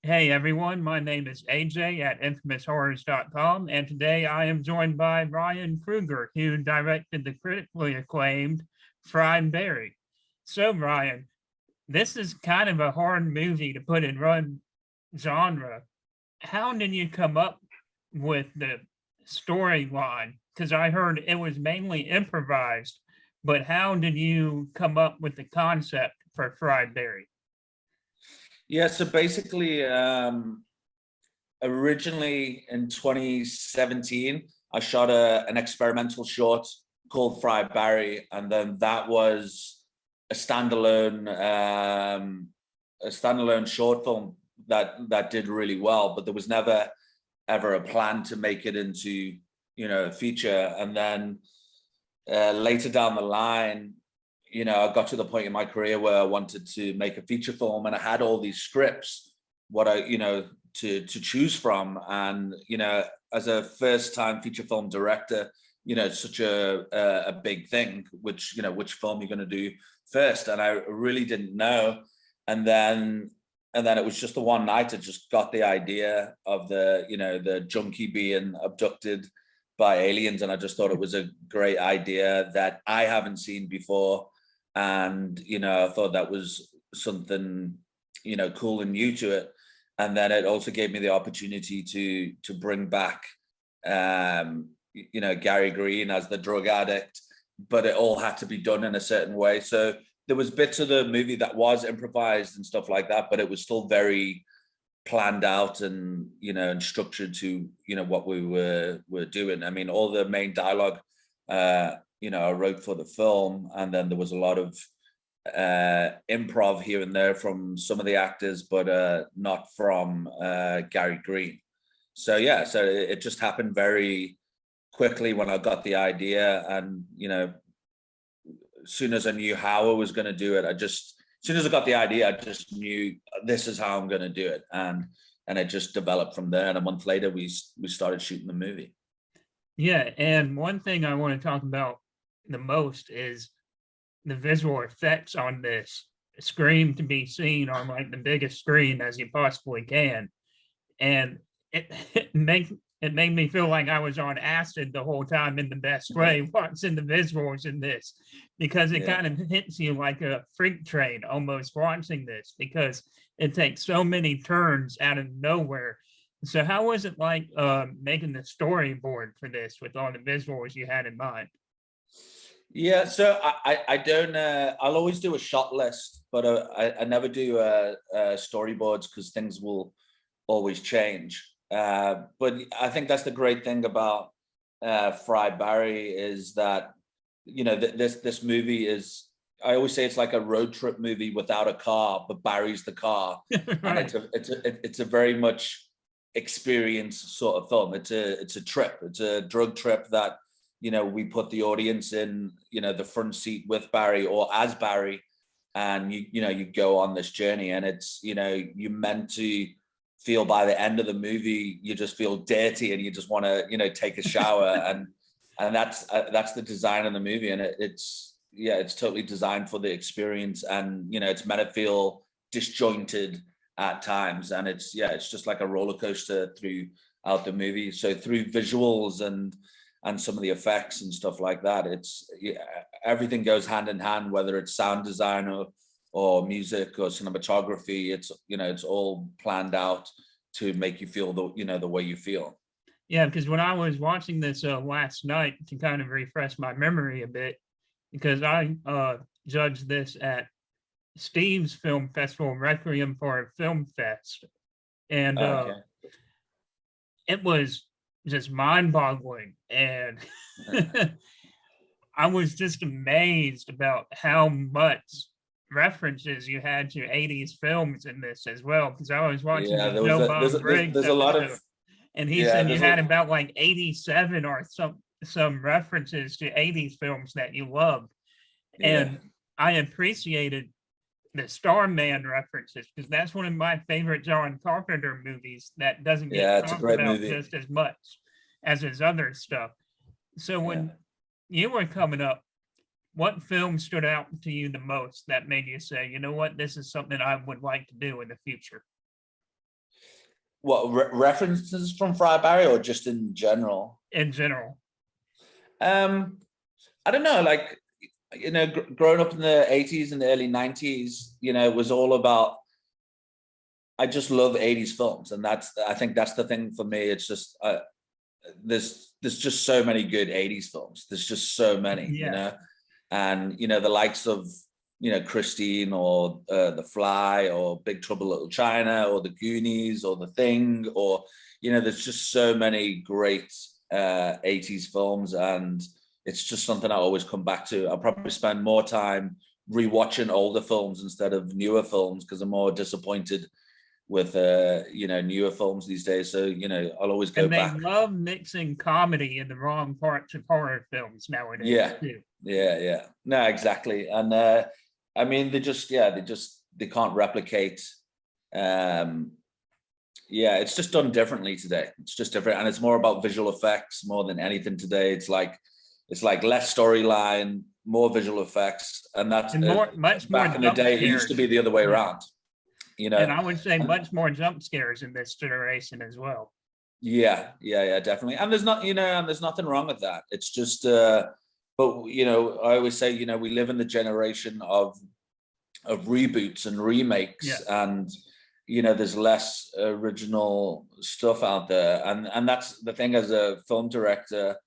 Hey everyone, my name is AJ at infamoushorrors.com, and today I am joined by Ryan Kruger, who directed the critically acclaimed Friar. So, Ryan, this is kind of a hard movie to put in one genre. How did you come up with the storyline? Because I heard it was mainly improvised, but how did you come up with the concept for Friar? Yeah, so basically, originally in 2017, I shot an experimental short called Friar Barry, and then that was a standalone short film that did really well, but there was never ever a plan to make it into a feature. And then later down the line, I got to the point in my career where I wanted to make a feature film, and I had all these scripts, to choose from. And, as a first time feature film director, it's such a big thing, which film you're going to do first. And I really didn't know. And then it was just the one night I just got the idea of the junkie being abducted by aliens. And I just thought it was a great idea that I haven't seen before. And, I thought that was something, cool and new to it. And then it also gave me the opportunity to bring back, Gary Green as the drug addict, but it all had to be done in a certain way. So there was bits of the movie that was improvised and stuff like that, but it was still very planned out and, and structured to, what we were doing. I mean, all the main dialogue, I wrote for the film, and then there was a lot of improv here and there from some of the actors, but not from Gary Green. So yeah, so it just happened very quickly when I got the idea. And as soon as I knew how I was going to do it, as soon as I got the idea, I just knew this is how I'm going to do it, and it just developed from there. And a month later, we started shooting the movie. Yeah, and one thing I want to talk about the most is the visual effects on this. Scream to be seen on like the biggest screen as you possibly can, and it made me feel like I was on acid the whole time in the best way watching the visuals in this, because it kind of hits you like a freak train almost watching this, because it takes so many turns out of nowhere. So how was it like making the storyboard for this with all the visuals you had in mind? Yeah, so I don't. I'll always do a shot list, but I never do storyboards because things will always change. But I think that's the great thing about Friar Barry is that this movie is. I always say it's like a road trip movie without a car, but Barry's the car, and Right. it's a very much experience sort of film. It's a trip. It's a drug trip that we put the audience in, the front seat with Barry or as Barry, and you go on this journey, and it's, you're meant to feel by the end of the movie, you just feel dirty and you just want to, take a shower. And that's the design of the movie. And it's totally designed for the experience, and, it's meant to feel disjointed at times. And it's just like a roller coaster throughout the movie. So through visuals and some of the effects and stuff like that, everything goes hand in hand, whether it's sound design or music or cinematography. It's all planned out to make you feel the way you feel. Yeah, because when I was watching this last night to kind of refresh my memory a bit, because I judged this at Steve's Film Festival Requiem for a Film Fest, and Okay. it was just mind-boggling, and I was just amazed about how much references you had to 80s films in this as well, because I was watching Yeah, the there was Joe a Bob Briggs there's a lot episode, of and he yeah said you there's had a about like 87 or some references to 80s films that you loved. yeah And I appreciated the Starman references, because that's one of my favorite John Carpenter movies that doesn't get yeah it's a talked great about movie. just as much as his other stuff. So Yeah. when you were coming up, what film stood out to you the most that made you say, you know what, this is something I would like to do in the future? What references from Friar Barry or just in general? in general? I don't know, like, you know, growing up in the 80s and the early 90s, you know, it was all about, I just love 80s films. And I think that's the thing for me. It's just, there's just so many good 80s films. There's just so many, you Yeah. know, and, you know, the likes of, you know, Christine or The Fly or Big Trouble in Little China or The Goonies or The Thing, or, you know, there's just so many great 80s films, and it's just something I always come back to. I'll probably spend more time rewatching older films instead of newer films because I'm more disappointed with you know, newer films these days. So, you know, I'll always go And they back. love mixing comedy in the wrong parts of horror films nowadays Yeah, too. yeah. No, exactly. And I mean, they can't replicate. Yeah, it's just done differently today. It's just different, and it's more about visual effects more than anything today. It's like less storyline, more visual effects, and that's And much more back in the jump day. It used to scares. be the other way Yeah. around, you And know. I would say And much more jump scares in this generation as well. yeah, definitely. And there's not, you know, and there's nothing wrong with that. It's just, but you know, I always say, you know, we live in the generation of reboots and remakes, Yeah. and you know, there's less original stuff out there, and that's the thing. As a film director,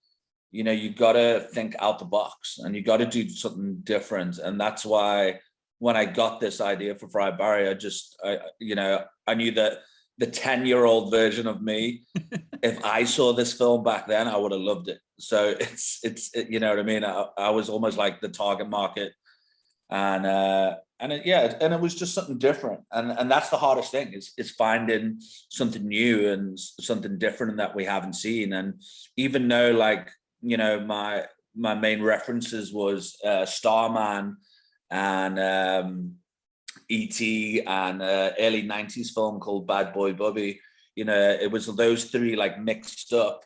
you know, you got to think out the box and you got to do something different. And that's why when I got this idea for Friar Barry, you know, I knew that the 10-year-old version of me, if I saw this film back then, I would have loved it. So you know what I mean? I was almost like the target market, and it was just something different. And that's the hardest thing is finding something new and something different that we haven't seen. And even though, like, you know, my main references was Starman and E.T. and early 90s film called Bad Boy Bubby, you know, it was those three like mixed up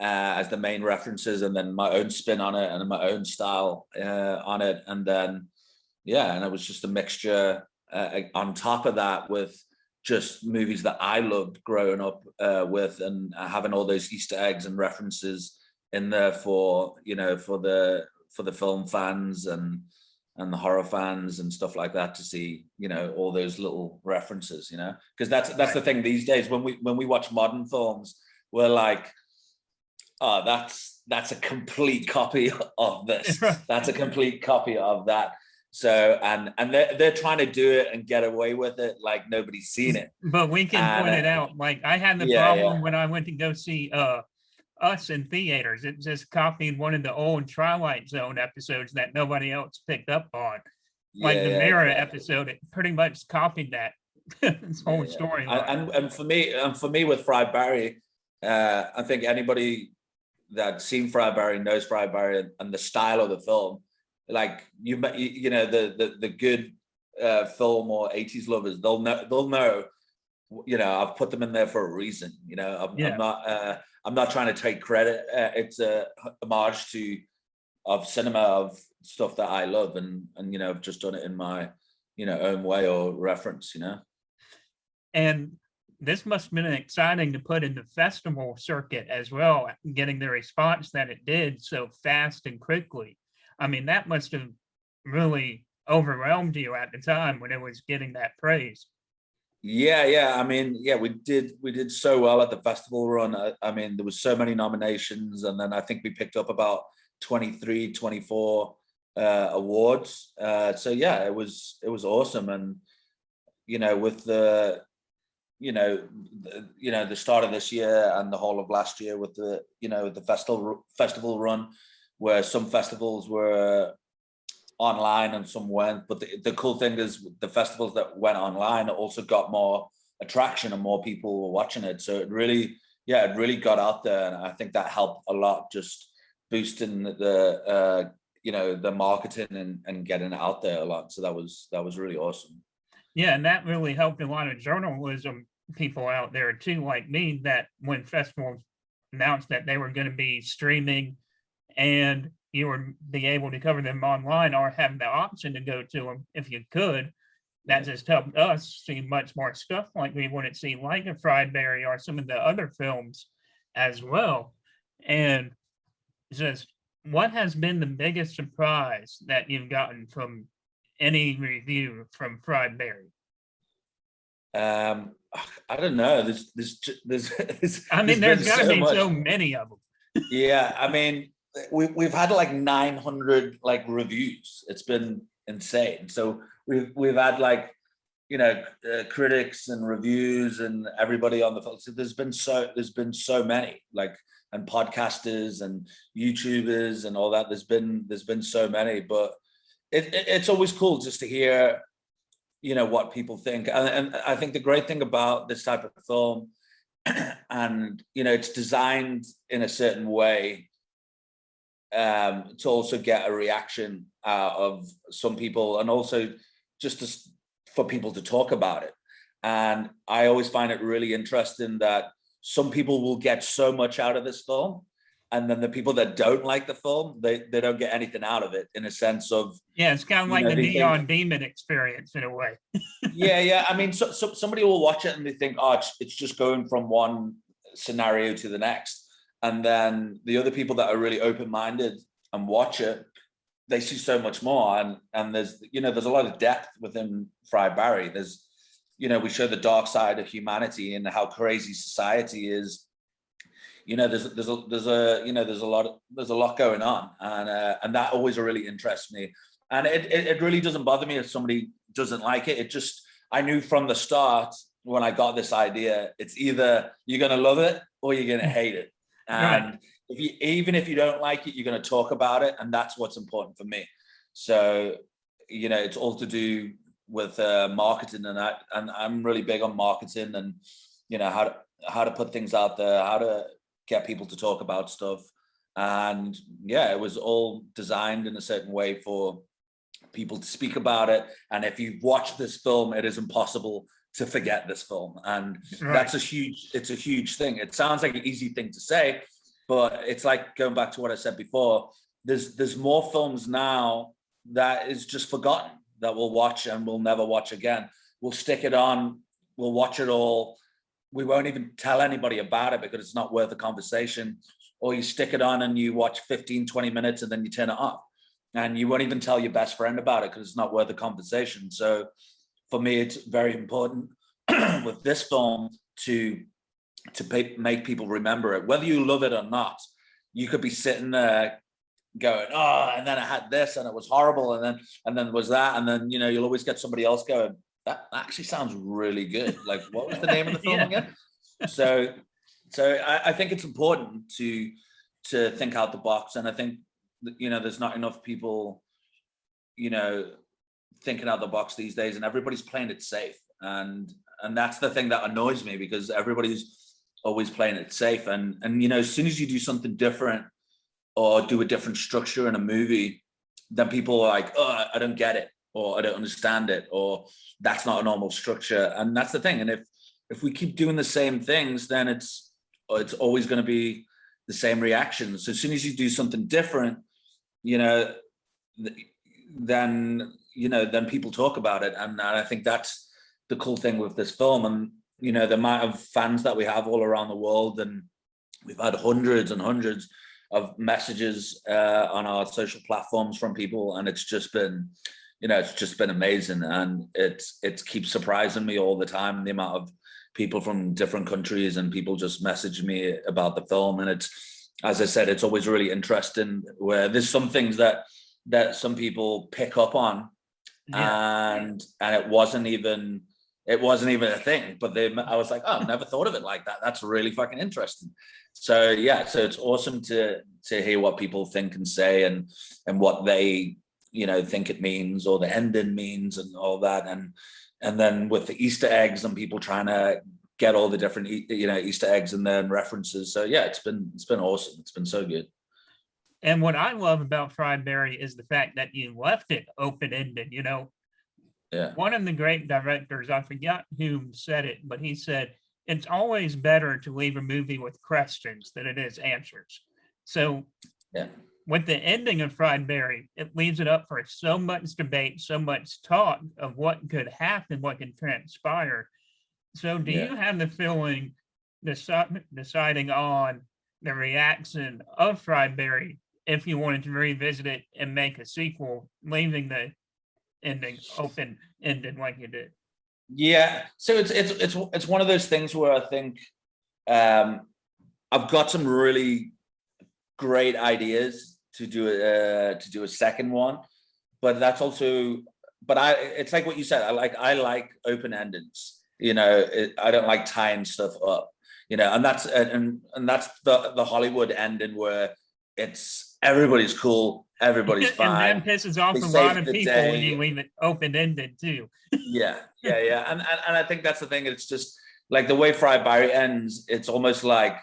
as the main references, and then my own spin on it and my own style on it. And then, yeah, and it was just a mixture on top of that with just movies that I loved growing up with, and having all those Easter eggs and references in there for, you know, for the film fans and the horror fans and stuff like that, to see, you know, all those little references, you know, because that's Right. the thing these days when we watch modern films, we're like, oh, that's a complete copy of this. Right. That's a complete copy of that. So and they're trying to do it and get away with it like nobody's seen it. But we can And point it out. Like I had the problem when I went to go see Us in theaters. It just copied one of the old Twilight Zone episodes that nobody else picked up on. Like the Mirror exactly. episode, it pretty much copied that this whole storyline. And for me with Friar Barry, I think anybody that's seen Friar Barry knows Friar Barry and the style of the film. Like you know, the good film or 80s lovers, they'll know, you know, I've put them in there for a reason. You know, I'm not trying to take credit. It's a homage of cinema, of stuff that I love, and you know, I've just done it in my, you know, own way or reference, you know. And this must have been exciting to put in the festival circuit as well, getting the response that it did so fast and quickly. I mean, that must have really overwhelmed you at the time when it was getting that praise. Yeah. I mean, yeah, we did so well at the festival run. I mean, there was so many nominations, and then I think we picked up about 23, 24 awards. So yeah, it was awesome. And you know, with the start of this year and the whole of last year with the, you know, the festival run, where some festivals were online and some weren't. But the cool thing is the festivals that went online also got more attraction and more people were watching it. So it really got out there. And I think that helped a lot, just boosting the the marketing and getting it out there a lot. So that was really awesome. Yeah, and that really helped a lot of journalism people out there too, like me, that when festivals announced that they were going to be streaming and you would be able to cover them online or have the option to go to them if you could, that just helped us see much more stuff like we wouldn't see, like a Friedberry or some of the other films as well. And just what has been the biggest surprise that you've gotten from any review from Friedberry? I don't know. There's I mean, been there's got to so be much. so many of them. Yeah, I mean, we've had like 900 like reviews. It's been insane. So we've had like, critics and reviews and everybody on the phone. So there's been so many, like, and podcasters and YouTubers and all that. There's been so many, but it's always cool just to hear, what people think. And I think the great thing about this type of film, and it's designed in a certain way to also get a reaction of some people, and also just for people to talk about it. And I always find it really interesting that some people will get so much out of this film, and then the people that don't like the film, they don't get anything out of it, in a sense of, Yeah, it's kind of like the they Neon think, Demon experience in a way. yeah. I mean, so somebody will watch it and they think, oh, it's just going from one scenario to the next. And then the other people that are really open-minded and watch it, they see so much more. And there's a lot of depth within Friar. There's, we show the dark side of humanity and how crazy society is. There's a lot going on, and that always really interests me. And it really doesn't bother me if somebody doesn't like it. It just, I knew from the start when I got this idea, it's either you're going to love it or you're going to hate it. And Right. even if you don't like it, you're going to talk about it, and that's what's important for me. So, it's all to do with marketing, and I'm really big on marketing, and how to put things out there, how to get people to talk about stuff. And yeah, it was all designed in a certain way for people to speak about it. And if you've watched this film, it is impossible to forget this film. And Right. that's it's a huge thing. It sounds like an easy thing to say, but it's like going back to what I said before, there's more films now that is just forgotten, that we'll watch and we'll never watch again. We'll stick it on, we'll watch it all. We won't even tell anybody about it because it's not worth a conversation. Or you stick it on and you watch 15, 20 minutes and then you turn it off. And you won't even tell your best friend about it because it's not worth a conversation. So for me, it's very important with this film to make people remember it. Whether you love it or not, you could be sitting there going, oh, and then I had this and it was horrible. And then there was that. And then, you'll always get somebody else going, that actually sounds really good. Like, what was the name of the film again? So I think it's important to think out the box. And I think, there's not enough people, thinking out the box these days, and everybody's playing it safe. And that's the thing that annoys me, because everybody's always playing it safe. And as soon as you do something different or do a different structure in a movie, then people are like, oh, I don't get it, or I don't understand it, or that's not a normal structure. And that's the thing. And if we keep doing the same things, then it's always going to be the same reaction. So as soon as you do something different, then people talk about it. And I think that's the cool thing with this film. And, the amount of fans that we have all around the world, and we've had hundreds and hundreds of messages on our social platforms from people. And it's just been, amazing. And it keeps surprising me all the time, the amount of people from different countries and people just message me about the film. And it's, as I said, it's always really interesting, where there's some things that some people pick up on, and it wasn't even a thing, but I was like, oh, I've never thought of it like that. That's really fucking interesting. So yeah, so it's awesome to hear what people think and say, and what they think it means, or the ending means, and all that. And then with the Easter eggs and people trying to get all the different Easter eggs and then references. So yeah, it's been awesome. It's been so good. And what I love about Friedberry is the fact that you left it open-ended. Yeah. One of the great directors, I forgot who said it, but he said, it's always better to leave a movie with questions than it is answers. So yeah, with the ending of Fried Berry, it leaves it up for so much debate, so much talk of what could happen, what could transpire. So, do Yeah. you have the feeling deciding on the reaction of Fried Berry if you wanted to revisit it and make a sequel, leaving the ending open ended like you did? Yeah. So it's one of those things where I think I've got some really great ideas to do a second one, but that's also, but it's like what you said. I like open endings. I don't like tying stuff up. And that's the Hollywood ending where it's everybody's cool, everybody's And that fine, pisses off they a lot save of the people when you day. leave it open ended too. Yeah. And I think that's the thing. It's just like the way Fried Barry ends. It's almost like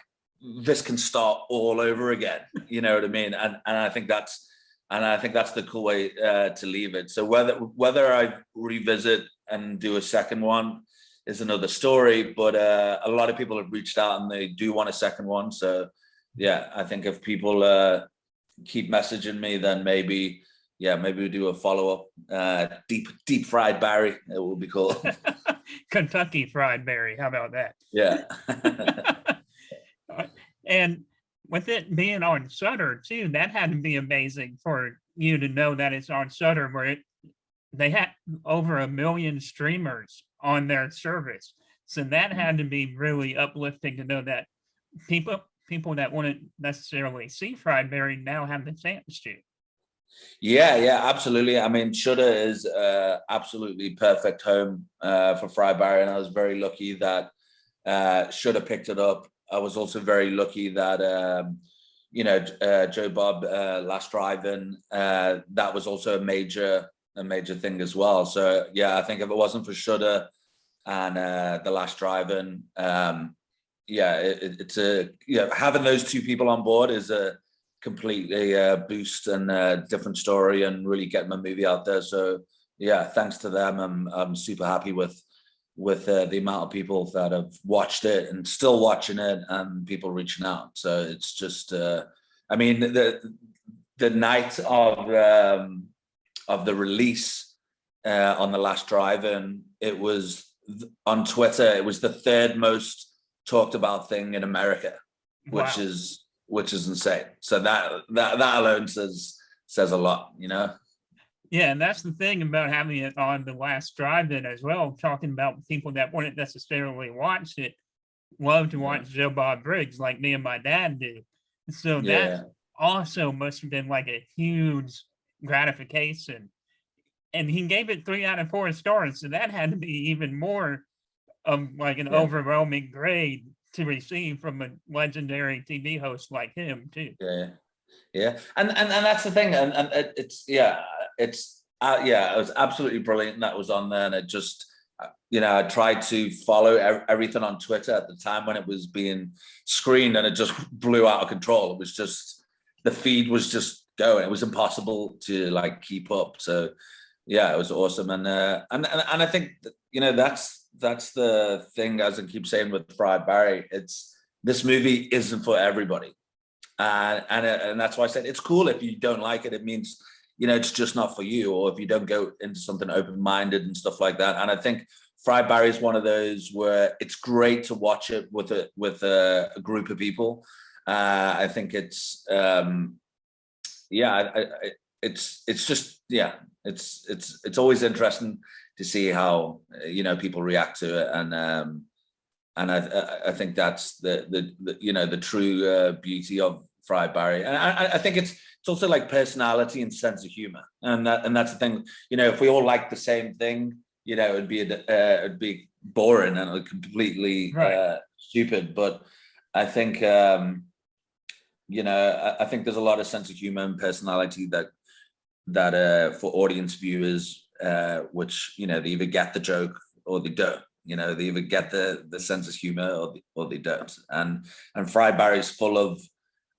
this can start all over again. You know what I mean? And I think that's the cool way to leave it. So whether I revisit and do a second one is another story. But a lot of people have reached out and they do want a second one. So yeah, I think if people keep messaging me, then maybe we do a follow up. Deep fried Barry, it will be cool. Kentucky Fried Berry. How about that? Yeah. And with it being on Sutter too, that had to be amazing for you to know that it's on Sutter, where they had over 1 million streamers on their service. So that had to be really uplifting to know that people that wouldn't necessarily see Fried Berry now have the chance to. Yeah, absolutely. I mean, Shudder is absolutely perfect home for Friar Barry, and I was very lucky that Shudder picked it up. I was also very lucky that Joe Bob Last Drive-In, that was also a major thing as well. So yeah, I think if it wasn't for Shudder and the Last Drive-In, it's having those two people on board is a completely boost and a different story and really get my movie out there. So yeah, thanks to them, I'm super happy with the amount of people that have watched it and still watching it and people reaching out. So it's just I mean, the night of the release on the Last Drive-In, it was on Twitter, it was the third most talked about thing in America, which Wow. is insane. So that alone says a lot, Yeah, and that's the thing about having it on the Last Drive-In as well, talking about people that wouldn't necessarily watch it, love to watch Joe Bob Briggs like me and my dad do. So that Yeah. also must have been like a huge gratification. And he gave it 3 out of 4 stars, so that had to be even more of like an Yeah. overwhelming grade to receive from a legendary TV host like him too. Yeah. And that's the thing. And it was absolutely brilliant that was on there. And it just, I tried to follow everything on Twitter at the time when it was being screened, and it just blew out of control. It was just, the feed was just going. It was impossible to like keep up. So yeah, it was awesome. And I think that's the thing, as I keep saying with Fried Barry, this movie isn't for everybody. And that's why I said it's cool if you don't like it. It means it's just not for you, or if you don't go into something open-minded and stuff like that. And I think Fried Barry is one of those where it's great to watch it with a group of people. I think it's it's always interesting to see how people react to it, and I think that's the true beauty of Fried Barry. And I think it's also like personality and sense of humor, and that's the thing. If we all like the same thing, it'd be boring and completely stupid. But I think I think there's a lot of sense of humor and personality that for audience viewers, which they either get the joke or they don't. They either get the sense of humor or they don't. And Fried Barry's full of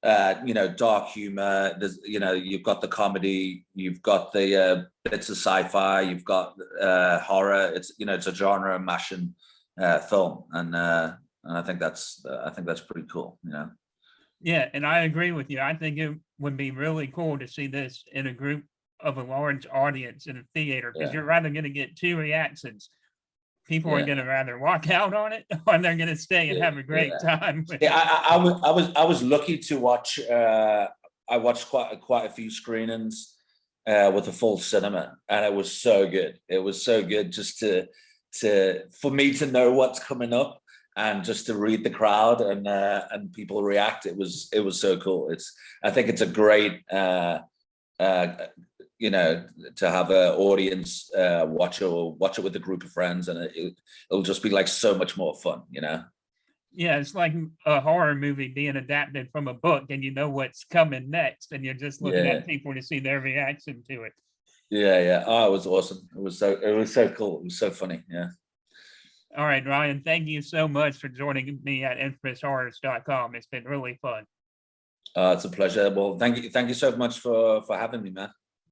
dark humor. There's you've got the comedy, you've got the bits of sci-fi, you've got horror. It's it's a genre mashing film, and I think that's pretty cool. Yeah, and I agree with you. I think would be really cool to see this in a group of a large audience in a theater, because Yeah. you're rather going to get two reactions. People are Yeah. going to rather walk out on it, or they're going to stay and Yeah, have a great time with yeah. it. I was lucky to watch. I watched quite a few screenings with the full cinema, and it was so good. It was so good just to for me to know what's coming up and just to read the crowd and people react. It was so cool. I think it's a great you know, to have an audience watch it with a group of friends, and it'll just be like so much more fun, you know. Yeah, it's like a horror movie being adapted from a book, and you know what's coming next, and you're just looking Yeah, at people to see their reaction to it. yeah. Oh, it was awesome. It was so cool. It was so funny. Yeah. All right, Ryan, thank you so much for joining me at infamoushorrors.com. It's been really fun. It's a pleasure. Well, thank you so much for having me, man.